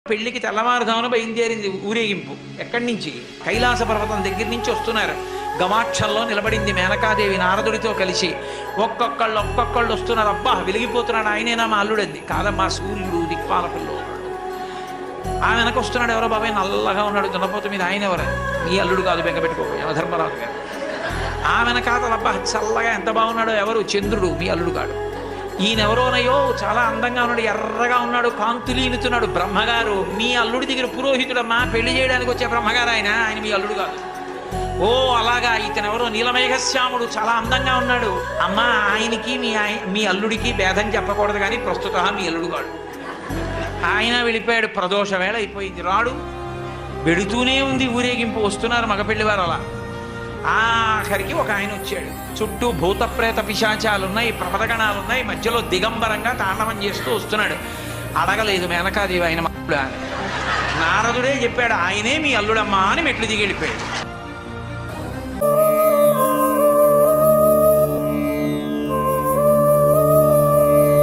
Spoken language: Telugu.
పెళ్లికి తెల్లవారుజామున బయలుదేరింది ఊరేగింపు. ఎక్కడి నుంచి? కైలాస పర్వతం దగ్గర నుంచి వస్తున్నారు. గవాక్షంలో నిలబడింది మేనకాదేవి నారదుడితో కలిసి. ఒక్కొక్కళ్ళు వస్తున్నారు. అబ్బా వెలిగిపోతున్నాడు, ఆయనేనా మా అల్లుడంది. కాదమ్మా, సూర్యుడు దిక్పాల పిల్లలు. ఆ వెనక వస్తున్నాడు. ఎవరో బాబాయ్ నల్లగా ఉన్నాడు దున్నపోత మీద, ఆయన ఎవరని. మీ అల్లుడు కాదు, బెంగపెట్టుకోబోయే యమధర్మరాజు గారు. ఆ వెనకాతలు అబ్బా చల్లగా ఎంత బాగున్నాడో, ఎవరు? చంద్రుడు, మీ అల్లుడు కాడు. ఈయనెవరోనయో చాలా అందంగా ఉన్నాడు, ఎర్రగా ఉన్నాడు, కాంతులీనుతున్నాడు. బ్రహ్మగారు, మీ అల్లుడి దగ్గర పురోహితుడమ్మా, పెళ్లి చేయడానికి వచ్చే బ్రహ్మగారు ఆయన మీ అల్లుడు కాదు. ఓ అలాగా, ఇతనెవరో నీలమేఘశ్యాముడు, చాలా అందంగా ఉన్నాడు. అమ్మా, ఆయనకి మీ అల్లుడికి భేదం చెప్పకూడదు, కానీ ప్రస్తుత మీ అల్లుడు కాడు. ఆయన వెళ్ళిపోయాడు. ప్రదోష వేళ అయిపోయింది, రాడు. వెడుతూనే ఉంది ఊరేగింపు. వస్తున్నారు మగపెళ్లివారు. అలా ఆఖరికి ఒక ఆయన వచ్చాడు. చుట్టూ భూత ప్రేత పిశాచాలున్నాయి, ప్రమదగణాలున్నాయి. మధ్యలో దిగంబరంగా తాండవం చేస్తూ వస్తున్నాడు. అడగలేదు మేనకాదేవి ఆయన అల్లుడా అని. నారదుడే చెప్పాడు, ఆయనే మీ అల్లుడమ్మా అని మెట్లు దిగి వెళ్ళిపోయాడు.